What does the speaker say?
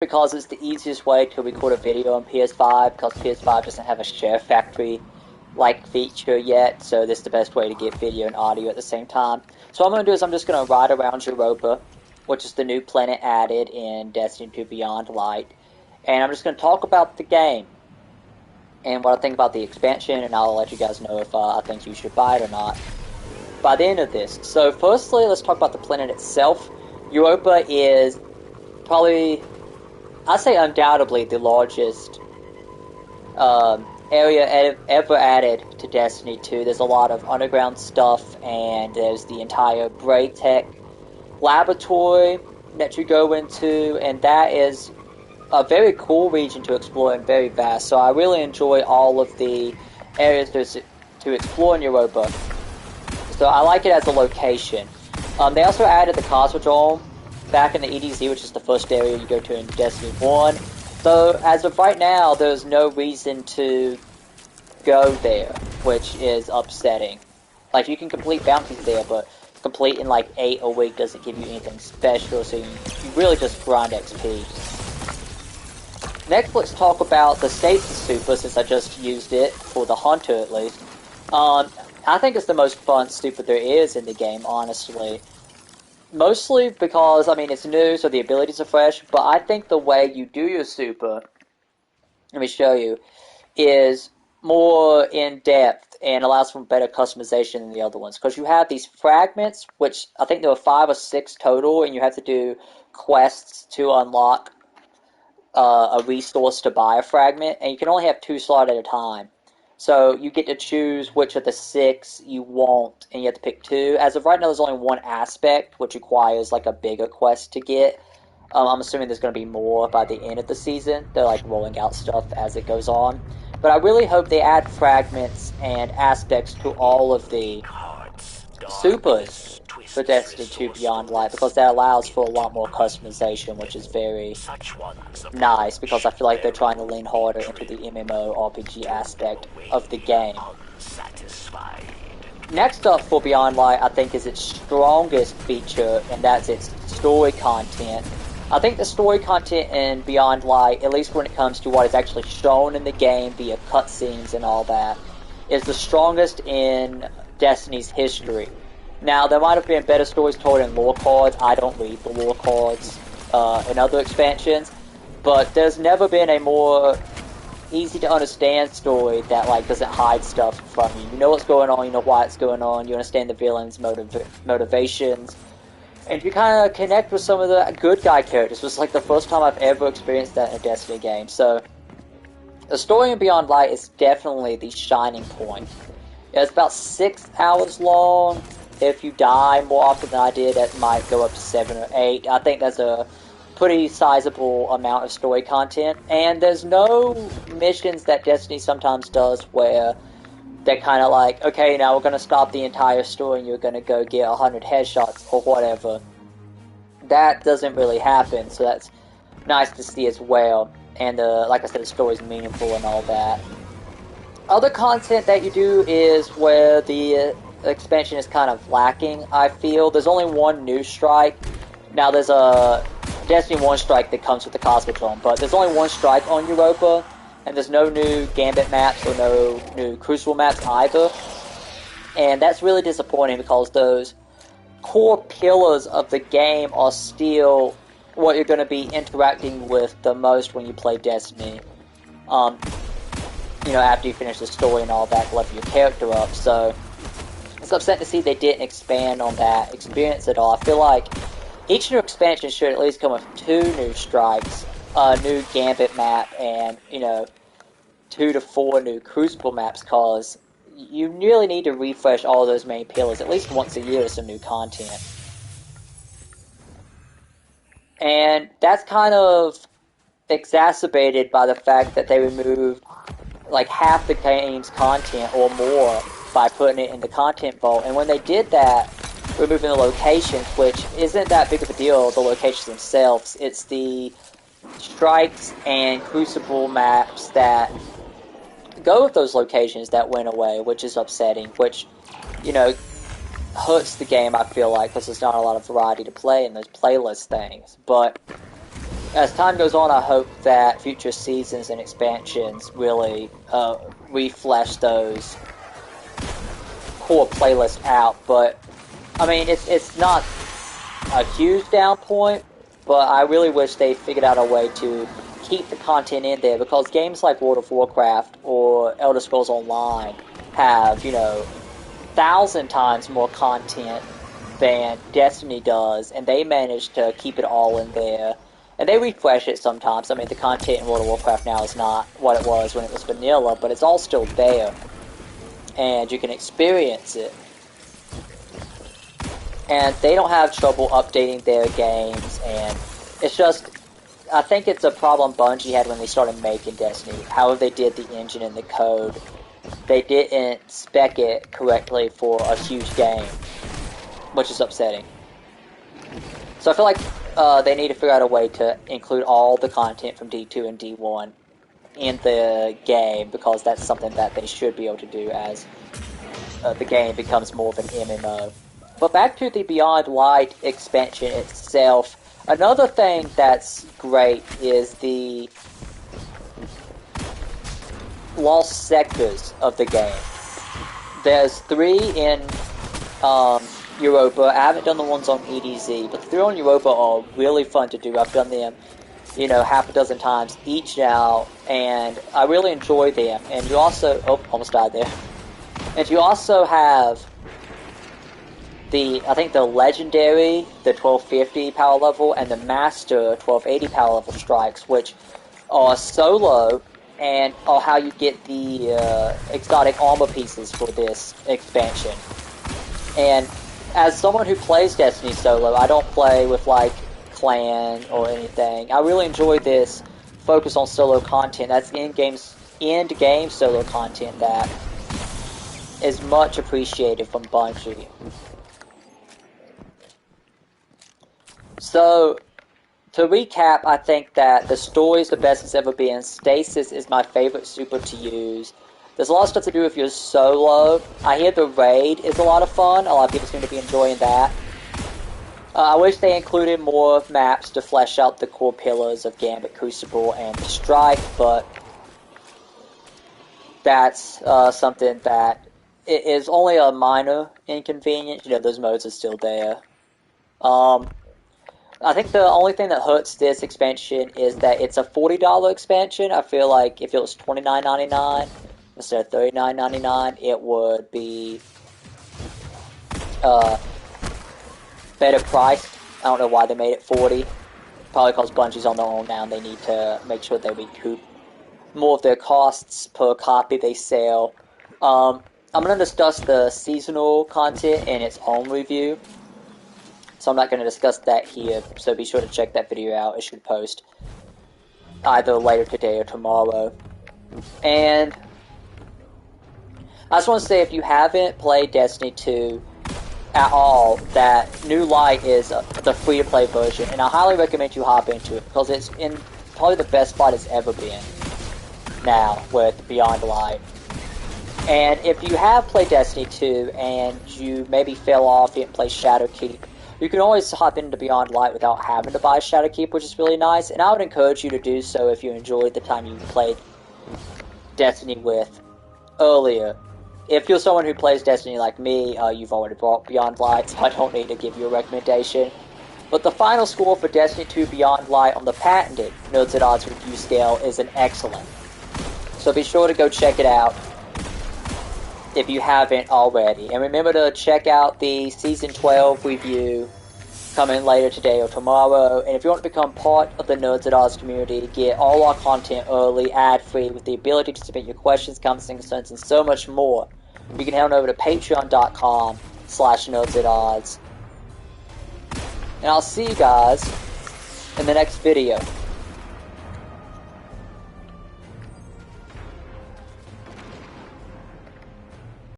because it's the easiest way to record a video on PS5, because PS5 doesn't have a share factory-like feature yet, so this is the best way to get video and audio at the same time. So what I'm going to do is I'm just going to ride around Europa, which is the new planet added in Destiny 2 Beyond Light, and I'm just going to talk about the game, and what I think about the expansion, and I'll let you guys know if I think you should buy it or not by the end of this. So firstly, let's talk about the planet itself. Europa is probably, I'd say undoubtedly, the largest area ever added to Destiny 2. There's a lot of underground stuff, and there's the entire Braytech laboratory that you go into, and that is a very cool region to explore and very vast. So I really enjoy all of the areas to explore in Europa. So I like it as a location. They also added the Cosmodrome back in the EDZ, which is the first area you go to in Destiny 1. So as of right now, there's no reason to go there, which is upsetting. Like, you can complete bounties there, but completing like 8 a week doesn't give you anything special, so you really just grind XP. Next, let's talk about the Stasis Super, since I just used it, for the Hunter at least. I think it's the most fun super there is in the game, honestly. Mostly because, I mean, it's new, so the abilities are fresh, but I think the way you do your super, let me show you, is more in-depth and allows for better customization than the other ones. Because you have these fragments, which I think there are 5 or 6 total, and you have to do quests to unlock a resource to buy a fragment, and you can only have 2 slots at a time. So you get to choose which of the 6 you want, and you have to pick 2. As of right now, there's only 1 aspect, which requires like a bigger quest to get. I'm assuming there's going to be more by the end of the season. They're like rolling out stuff as it goes on. But I really hope they add fragments and aspects to all of the supers for Destiny 2 Beyond Light, because that allows for a lot more customization, which is very nice, because I feel like they're trying to lean harder into the MMORPG aspect of the game. Next up for Beyond Light, I think, is its strongest feature, and that's its story content. I think the story content in Beyond Light, at least when it comes to what is actually shown in the game via cutscenes and all that, is the strongest in Destiny's history. Now, there might have been better stories told in lore cards. I don't read the lore cards in other expansions, but there's never been a more easy to understand story that like doesn't hide stuff from you. You know what's going on, you know why it's going on, you understand the villain's motivations, and you kind of connect with some of the good guy characters. It was like the first time I've ever experienced that in a Destiny game. So the story in Beyond Light is definitely the shining point. It's about 6 hours long. If you die more often than I did, that might go up to 7 or 8. I think that's a pretty sizable amount of story content. And there's no missions that Destiny sometimes does where they're kind of like, okay, now we're going to stop the entire story and you're going to go get 100 headshots or whatever. That doesn't really happen, so that's nice to see as well. And like I said, the story's meaningful and all that. Other content that you do is where the expansion is kind of lacking, I feel. There's only 1 new strike. Now, there's a Destiny 1 strike that comes with the Cosmodrome, but there's only 1 strike on Europa, and there's no new Gambit maps or no new Crucible maps either. And that's really disappointing, because those core pillars of the game are still what you're going to be interacting with the most when you play Destiny. You know, after you finish the story and all that, level your character up. So it's upsetting to see they didn't expand on that experience at all. I feel like each new expansion should at least come with 2 new strikes, a new Gambit map, and, you know, 2 to 4 new Crucible maps, cause you really need to refresh all those main pillars at least once a year with some new content. And that's kind of exacerbated by the fact that they removed like half the game's content or more by putting it in the content vault. And when they did that, removing the locations, which isn't that big of a deal, the locations themselves, it's the strikes and Crucible maps that go with those locations that went away, which is upsetting, which, you know, hurts the game, I feel like, because there's not a lot of variety to play in those playlist things. But as time goes on, I hope that future seasons and expansions really refresh those core playlists out. But I mean, it's not a huge down point, but I really wish they figured out a way to keep the content in there, because games like World of Warcraft or Elder Scrolls Online have, 1,000 times more content than Destiny does, and they manage to keep it all in there. And they refresh it sometimes. I mean, the content in World of Warcraft now is not what it was when it was vanilla, but it's all still there, and you can experience it. And they don't have trouble updating their games, and it's just, I think it's a problem Bungie had when they started making Destiny. How they did the engine and the code, they didn't spec it correctly for a huge game, which is upsetting. So I feel like they need to figure out a way to include all the content from D2 and D1 in the game, because that's something that they should be able to do as the game becomes more of an MMO. But back to the Beyond Light expansion itself, another thing that's great is the lost sectors of the game. There's 3 in Europa. I haven't done the ones on EDZ, but the 3 on Europa are really fun to do. I've done them, half a dozen times each now, and I really enjoy them. And you also, almost died there. And you also have I think the Legendary, the 1250 power level, and the Master 1280 power level strikes, which are solo, and are how you get the exotic armor pieces for this expansion. And as someone who plays Destiny solo, I don't play with, clan or anything. I really enjoy this focus on solo content. That's end-game solo content that is much appreciated from Bungie. So, to recap, I think that the story is the best it's ever been. Stasis is my favorite super to use. There's a lot of stuff to do if you're solo. I hear the raid is a lot of fun. A lot of people seem to be enjoying that. I wish they included more maps to flesh out the core pillars of Gambit, Crucible, and the Strike, but that's something that is only a minor inconvenience. Those modes are still there. I think the only thing that hurts this expansion is that it's a $40 expansion. I feel like if it was $29.99 instead of $39.99, it would be better priced. I don't know why they made it $40. Probably because Bungie's on their own now and they need to make sure they recoup more of their costs per copy they sell. I'm going to discuss the seasonal content in its own review, so I'm not going to discuss that here, so be sure to check that video out. It should post either later today or tomorrow. And I just want to say, if you haven't played Destiny 2 at all, that New Light is the free-to-play version, and I highly recommend you hop into it, because it's in probably the best spot it's ever been now with Beyond Light. And if you have played Destiny 2 and you maybe fell off, didn't play Shadowkeep, you can always hop into Beyond Light without having to buy Shadowkeep, which is really nice, and I would encourage you to do so if you enjoyed the time you played Destiny with earlier. If you're someone who plays Destiny like me, you've already bought Beyond Light, so I don't need to give you a recommendation. But the final score for Destiny 2 Beyond Light on the patented Nerds at Odds review scale is an excellent. So be sure to go check it out if you haven't already. And remember to check out the Season 12 review coming later today or tomorrow. And if you want to become part of the Nerds at Odds community, get all our content early, ad-free, with the ability to submit your questions, comments, and concerns, and so much more, you can head on over to patreon.com/Nerds at Odds. And I'll see you guys in the next video.